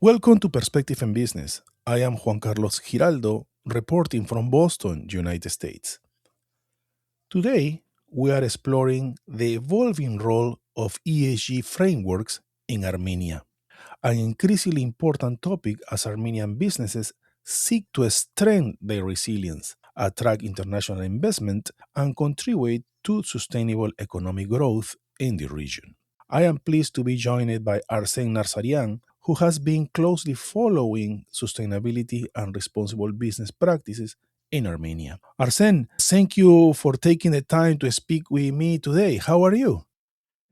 Welcome to Perspective in Business. I am Juan Carlos Giraldo, reporting from Boston, United States. Today, we are exploring the evolving role of ESG frameworks in Armenia, an increasingly important topic as Armenian businesses seek to strengthen their resilience, attract international investment, and contribute to sustainable economic growth in the region. I am pleased to be joined by Arsen Nazaryan, who has been closely following sustainability and responsible business practices in Armenia. Arsen, thank you for taking the time to speak with me today. How are you?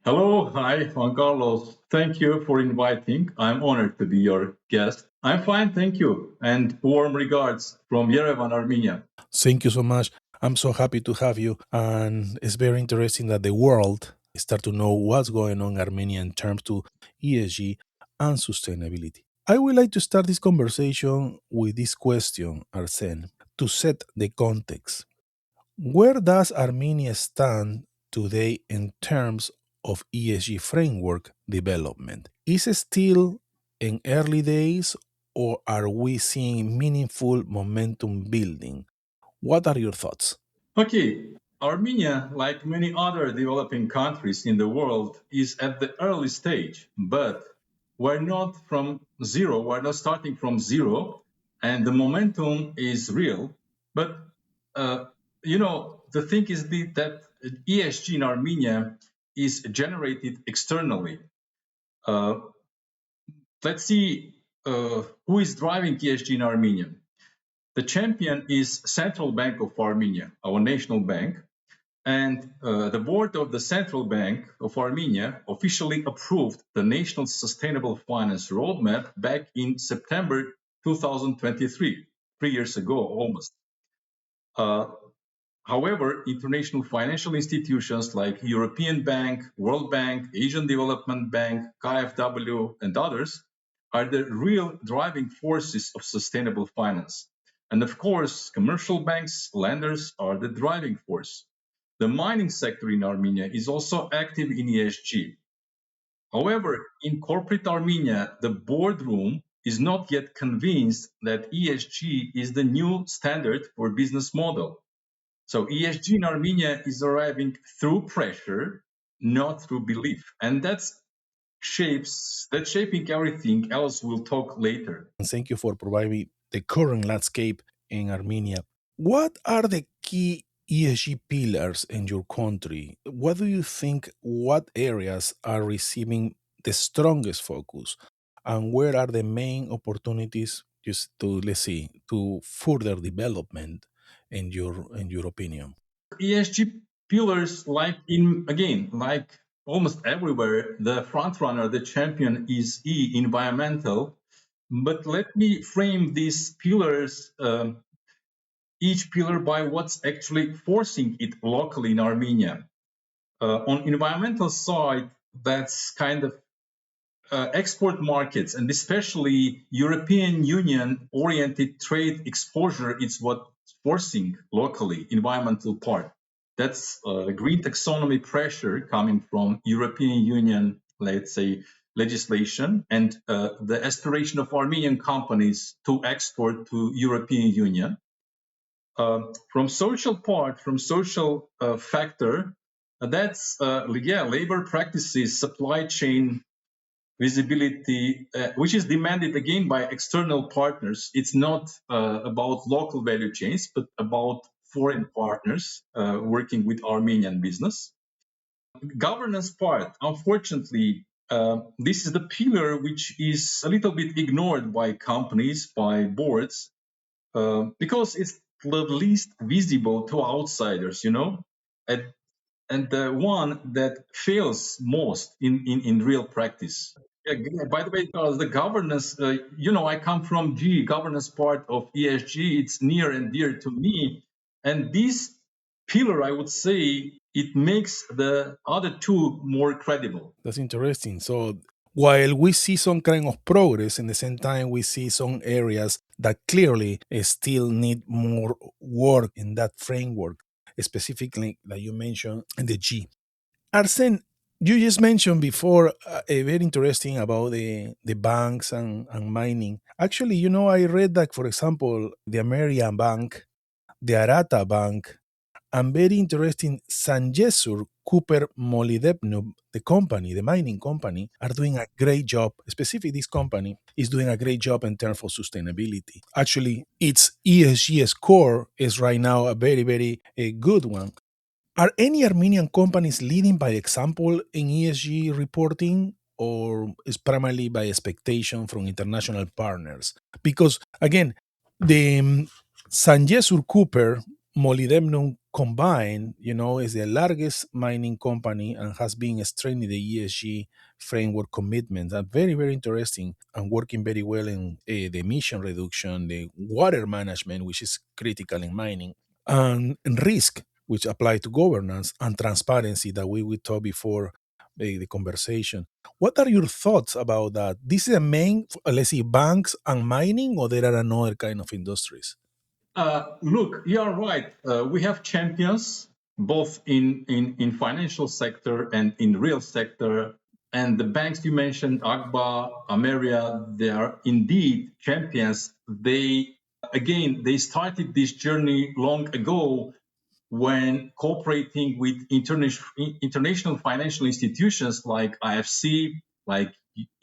Hello, hi, Juan Carlos. Thank you for inviting. I'm honored to be your guest. I'm fine, thank you. And warm regards from Yerevan, Armenia. Thank you so much. I'm so happy to have you. And it's very interesting that the world start to know what's going on in Armenia in terms to ESG and sustainability. I would like to start this conversation with this question, Arsen, to set the context. Where does Armenia stand today in terms of ESG framework development? Is it still in early days or are we seeing meaningful momentum building? What are your thoughts? Okay, Armenia, like many other developing countries in the world, is at the early stage, but we're not from zero. We're not starting from zero, and the momentum is real. But uh, the thing is that ESG in Armenia is generated externally. Uh, let's see who is driving ESG in Armenia. The champion is Central Bank of Armenia, our national bank, and the board of the Central Bank of Armenia officially approved the National Sustainable Finance Roadmap back in September 2023, 3 years ago almost. Uh, However, international financial institutions like European Bank, World Bank, Asian Development Bank, KfW, and others are the real driving forces of sustainable finance. And of course, commercial banks, lenders are the driving force. The mining sector in Armenia is also active in ESG. However, in corporate Armenia, the boardroom is not yet convinced that ESG is the new standard for business model. So ESG in Armenia is arriving through pressure, not through belief. And that's shaping everything else we'll talk later. And thank you for providing the current landscape in Armenia. What are the key ESG pillars in your country? What do you think? What areas are receiving the strongest focus? And where are the main opportunities just to, let's see, to further development in your opinion? ESG pillars, like almost everywhere, the front runner, the champion is environmental. But let me frame these pillars, each pillar by what's actually forcing it locally in Armenia. On environmental side, that's kind of export markets, and especially European Union oriented trade exposure is what's forcing locally environmental part. That's green taxonomy pressure coming from European Union, let's say, legislation, and the aspiration of Armenian companies to export to European Union. From social factor, that's labor practices, supply chain visibility, which is demanded again by external partners. It's not about local value chains, but about foreign partners working with Armenian business. Governance part, unfortunately, this is the pillar which is a little bit ignored by companies, by boards, because it's the least visible to outsiders, and the one that fails most in real practice. Yeah, by the way, Charles, the governance, I come from governance part of ESG. It's near and dear to me. And this pillar, I would say, it makes the other two more credible. That's interesting. So while we see some kind of progress, in the same time we see some areas that clearly still need more work in that framework, specifically that you mentioned in the G. Arsen, You just mentioned before a very interesting about the banks and mining. Actually, I read that, for example, the Armenian Bank, the Arata Bank, and very interesting, Sanjesur Cooper Molybdenum, the company, the mining company, are doing a great job. Specifically, this company is doing a great job in terms of sustainability. Actually, its ESG score is right now a very, very good one. Are any Armenian companies leading by example in ESG reporting, or is primarily by expectation from international partners? Because again, the Sanjesur Cooper molybdenum combined, is the largest mining company and has been strengthening the ESG framework commitments. Are very, very interesting and working very well in the emission reduction, the water management, which is critical in mining, and risk, which apply to governance, and transparency that we talked before the conversation. What are your thoughts about that? This is a main, let's see, banks and mining, or there are another kind of industries? Look, you are right. We have champions both in financial sector and in real sector. And the banks you mentioned, Agba, Ameria, they are indeed champions. They started this journey long ago when cooperating with international financial institutions like IFC, like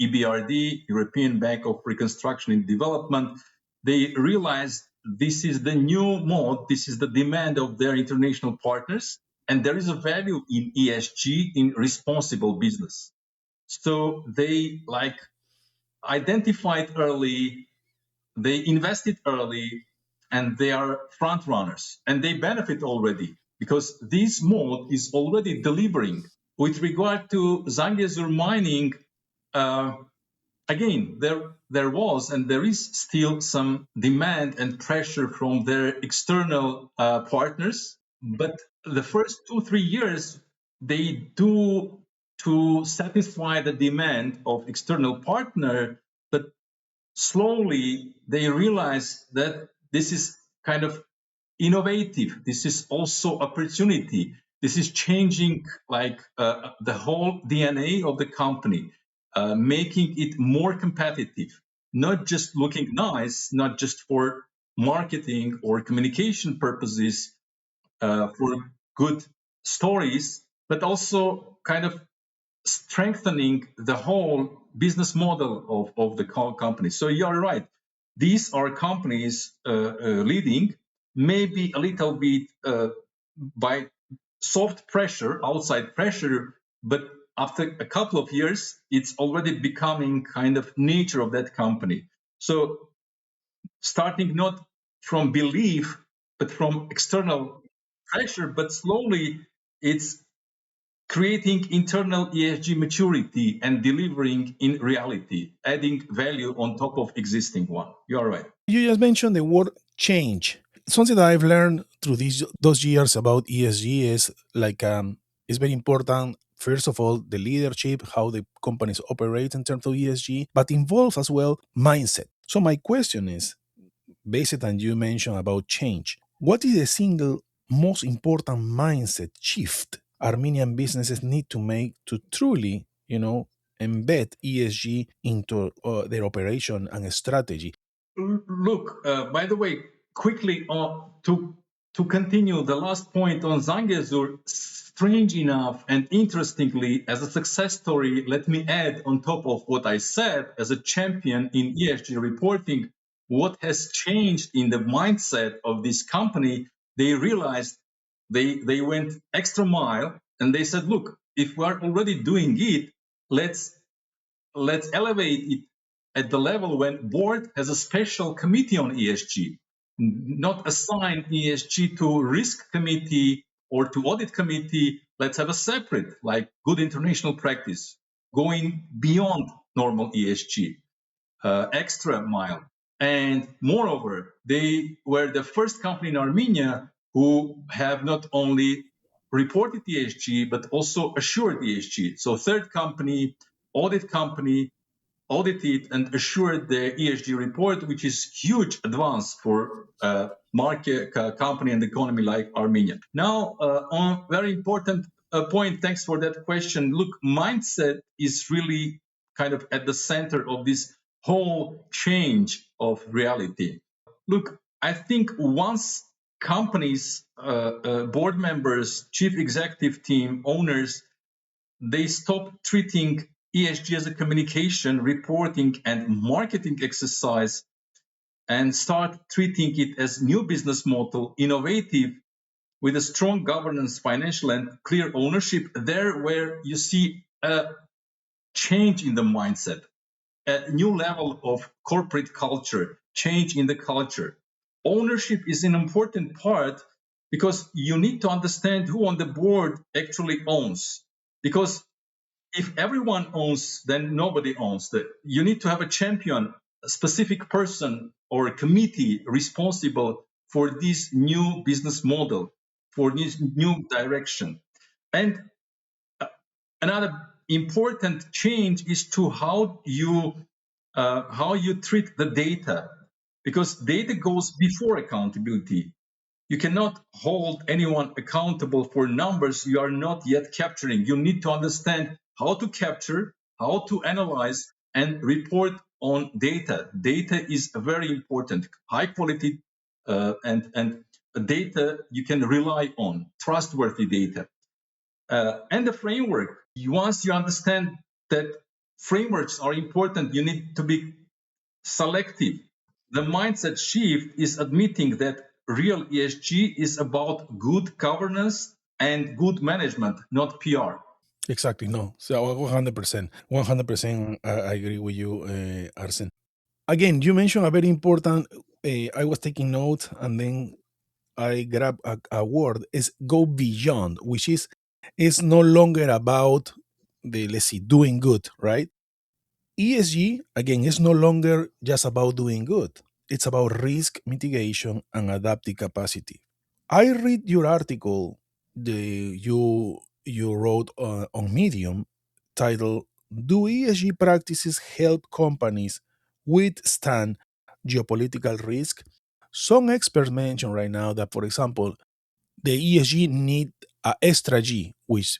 EBRD, European Bank of Reconstruction and Development. They realized this is the new mode, this is the demand of their international partners, and there is a value in ESG, in responsible business. So they identified early, they invested early, and they are front runners, and they benefit already because this mode is already delivering. With regard to Zangezur mining, uh, again, there was and there is still some demand and pressure from their external partners, but the first 2-3 years they do to satisfy the demand of external partner, but slowly they realize that this is kind of innovative. This is also opportunity. This is changing the whole DNA of the company, making it more competitive, not just looking nice, not just for marketing or communication purposes, for good stories, but also kind of strengthening the whole business model of the company. So you're right. These are companies leading, maybe a little bit by soft pressure, outside pressure, but after a couple of years, it's already becoming kind of nature of that company. So starting not from belief, but from external pressure, but slowly it's creating internal ESG maturity and delivering in reality, adding value on top of existing one. You are right. You just mentioned the word change. Something that I've learned through those years about ESG is it's very important. First of all, the leadership, how the companies operate in terms of ESG, but involves as well mindset. So my question is, based on you mentioned about change, what is the single most important mindset shift Armenian businesses need to make to truly, embed ESG into their operation and strategy? Look, by the way, quickly to continue the last point on Zangezur, strange enough and interestingly, as a success story, let me add on top of what I said as a champion in ESG reporting, what has changed in the mindset of this company. They realized they went extra mile and they said, look, if we're already doing it, let's elevate it at the level when board has a special committee on ESG, not assign ESG to risk committee or to audit committee. Let's have a separate, like good international practice, going beyond normal ESG, extra mile. And moreover, they were the first company in Armenia who have not only reported ESG, but also assured ESG. So third company, audit company, audited and assured the ESG report, which is huge advance for market company and economy like Armenia. Now, on very important point. Thanks for that question. Look, mindset is really kind of at the center of this whole change of reality. Look, I think once companies, board members, chief executive team, owners, they stop treating ESG as a communication, reporting, and marketing exercise and start treating it as new business model, innovative, with a strong governance, financial, and clear ownership, there where you see a change in the mindset, a new level of corporate culture, change in the culture. Ownership is an important part because you need to understand who on the board actually owns. Because if everyone owns, then nobody owns. You need to have a champion, a specific person or a committee responsible for this new business model, for this new direction. And another important change is to how you treat the data, because data goes before accountability. You cannot hold anyone accountable for numbers you are not yet capturing. You need to understand how to capture, how to analyze, and report on data. Data is very important. High quality and data you can rely on, trustworthy data. And the framework. Once you understand that frameworks are important, you need to be selective. The mindset shift is admitting that real ESG is about good governance and good management, not PR. Exactly. No. So 100%. 100% I agree with you, Arsen. Again, you mentioned a very important, I was taking notes and then I grab a word, is go beyond, which is it's no longer about the, let's see, doing good, right? ESG, again, is no longer just about doing good. It's about risk mitigation and adaptive capacity. I read your article you wrote on Medium titled "Do ESG practices help companies withstand geopolitical risk?" Some experts mention right now that, for example, the ESG need a extra G, which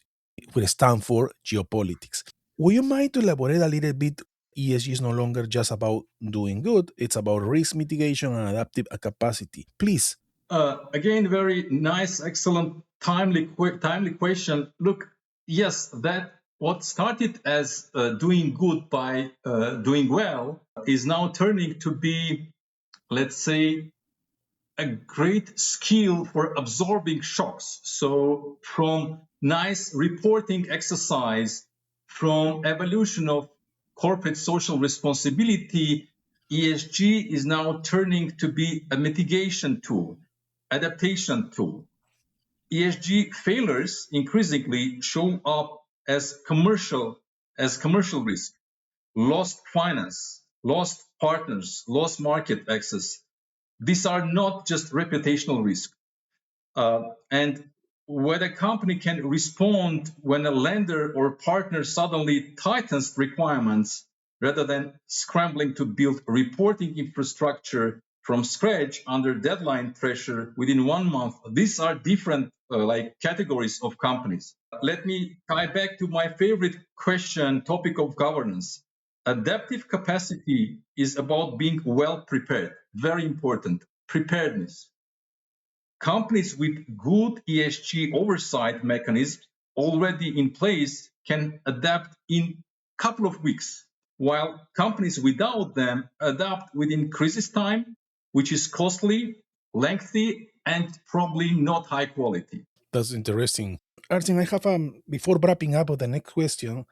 will stand for geopolitics. Would you mind to elaborate a little bit? ESG is no longer just about doing good; it's about risk mitigation and adaptive capacity. Please. Again, very nice, excellent, timely question. Look, yes, that what started as doing good by doing well is now turning to be, let's say, a great skill for absorbing shocks. So from nice reporting exercise, from evolution of corporate social responsibility, ESG is now turning to be a mitigation tool, adaptation tool. ESG failures increasingly show up as commercial risk, lost finance, lost partners, lost market access. These are not just reputational risks. And whether a company can respond when a lender or partner suddenly tightens requirements rather than scrambling to build reporting infrastructure from scratch under deadline pressure within 1 month, these are different categories of companies. Let me tie back to my favorite question, topic of governance. Adaptive capacity is about being well prepared. Very important. Preparedness. Companies with good ESG oversight mechanisms already in place can adapt in a couple of weeks, while companies without them adapt within crisis time, which is costly, lengthy, and probably not high quality. That's interesting. Artin, I have before wrapping up with the next question.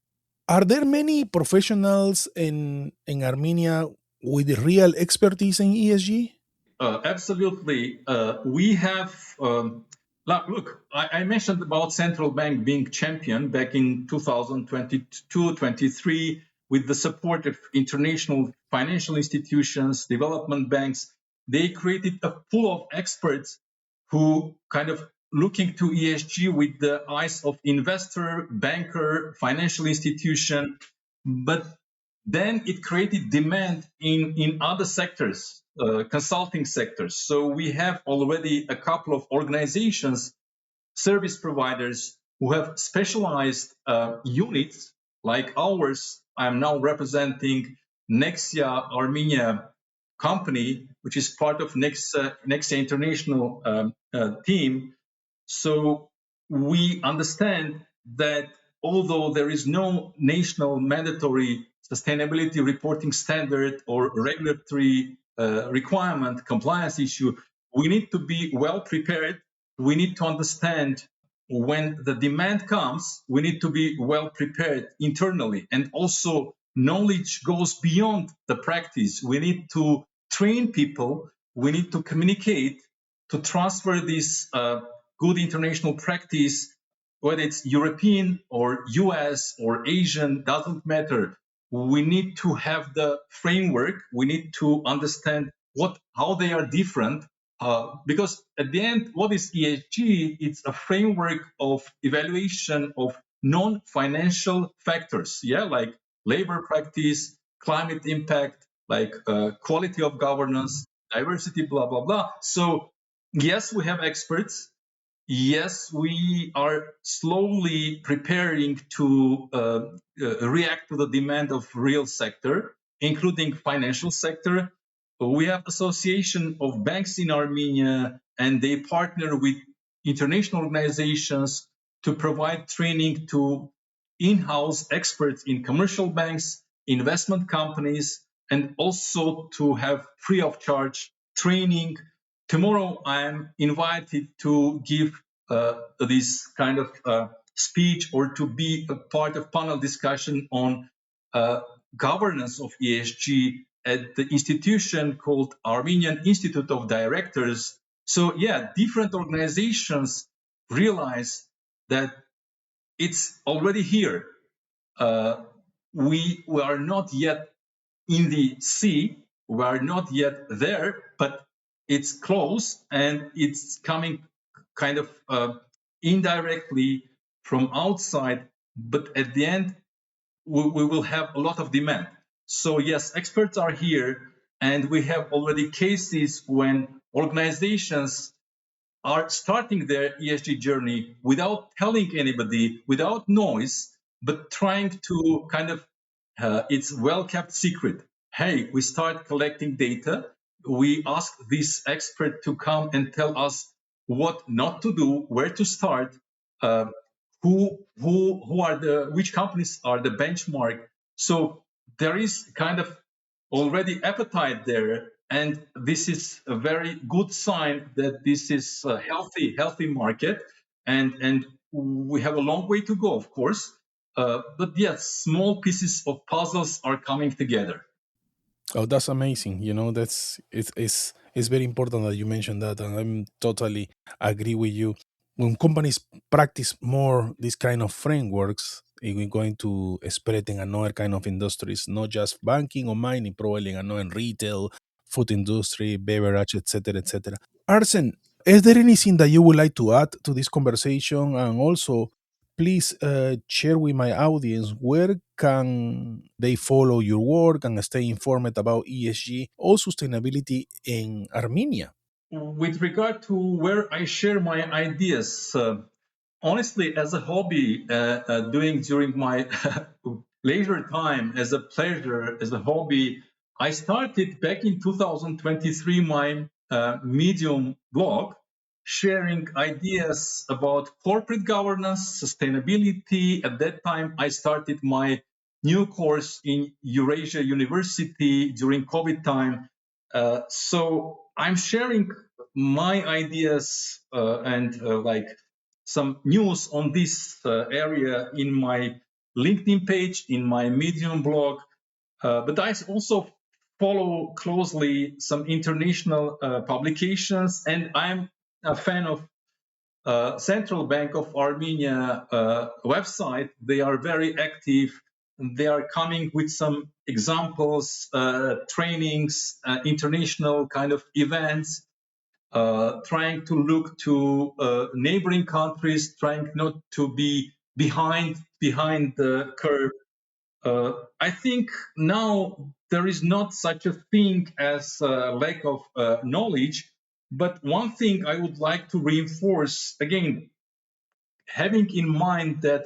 Are there many professionals in Armenia with real expertise in ESG? Absolutely. We have, look, I mentioned about central bank being champion back in 2022-23 with the support of international financial institutions, development banks. They created a pool of experts who kind of looking to ESG with the eyes of investor, banker, financial institution, but then it created demand in other sectors, consulting sectors. So we have already a couple of organizations, service providers who have specialized units like ours. I'm now representing Nexia Armenia company, which is part of Nexia International team. So we understand that although there is no national mandatory sustainability reporting standard or regulatory requirement, compliance issue, we need to be well prepared. We need to understand when the demand comes, we need to be well prepared internally. And also, knowledge goes beyond the practice. We need to train people, we need to communicate to transfer this good international practice, whether it's European or US or Asian, doesn't matter. We need to have the framework. We need to understand how they are different. Because at the end, what is ESG? It's a framework of evaluation of non-financial factors, like labor practice, climate impact, like quality of governance, diversity, blah, blah, blah. So yes, we have experts. Yes, we are slowly preparing to react to the demand of real sector, including financial sector. We have association of banks in Armenia, and they partner with international organizations to provide training to in-house experts in commercial banks, investment companies, and also to have free of charge training. Tomorrow, I'm invited to give this kind of speech or to be a part of panel discussion on governance of ESG at the institution called Armenian Institute of Directors. So different organizations realize that it's already here. We are not yet in the sea, we are not yet there, but it's close and it's coming kind of indirectly from outside. But at the end, we will have a lot of demand. So yes, experts are here, and we have already cases when organizations are starting their ESG journey without telling anybody, without noise, but trying to kind of, it's well-kept secret. Hey, we start collecting data. We ask this expert to come and tell us what not to do, where to start, which companies are the benchmark. So there is kind of already appetite there, and this is a very good sign that this is a healthy market, and we have a long way to go, of course, but yes, small pieces of puzzles are coming together. Oh, that's amazing. It's very important that you mentioned that, and I'm totally agree with you. When companies practice more this kind of frameworks, we're going to spread in another kind of industries, not just banking or mining, probably in another retail, food industry, beverage, etc., etc. Arsen, is there anything that you would like to add to this conversation? And also, please share with my audience where can they follow your work and stay informed about ESG or sustainability in Armenia. With regard to where I share my ideas, honestly, as a hobby, doing during my leisure time, as a pleasure, as a hobby, I started back in 2023 my Medium blog, sharing ideas about corporate governance, sustainability. At that time, I started my new course in Eurasia University during COVID time. So I'm sharing my ideas and like some news on this area in my LinkedIn page, in my Medium blog, but I also follow closely some international publications, and I'm a fan of Central Bank of Armenia website. They are very active. They are coming with some examples, trainings, international kind of events, trying to look to neighboring countries, trying not to be behind the curve. I think now there is not such a thing as a lack of knowledge, but one thing I would like to reinforce again, having in mind that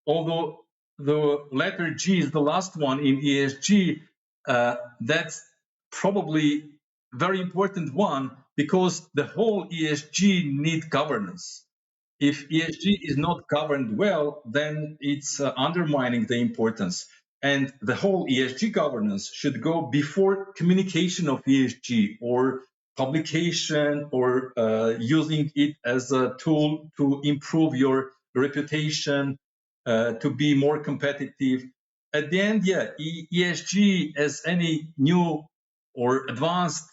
although the letter G is the last one in ESG, that's probably very important one because the whole ESG need governance. If ESG is not governed well, then it's undermining the importance. And the whole ESG governance should go before communication of ESG or publication or using it as a tool to improve your reputation, to be more competitive. At the end, ESG, as any new or advanced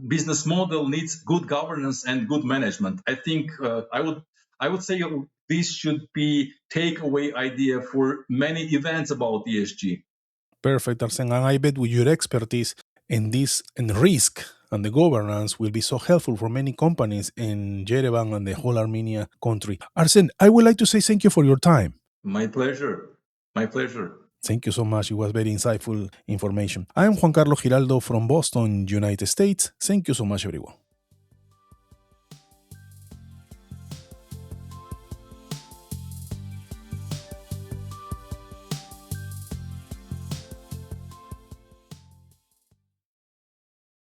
business model, needs good governance and good management. I think I would say this should be takeaway idea for many events about ESG. Perfect, Arsen. And I bet with your expertise in this and risk and the governance will be so helpful for many companies in Yerevan and the whole Armenia country. Arsen, I would like to say thank you for your time. My pleasure. My pleasure. Thank you so much. It was very insightful information. I am Juan Carlos Giraldo from Boston, United States. Thank you so much, everyone.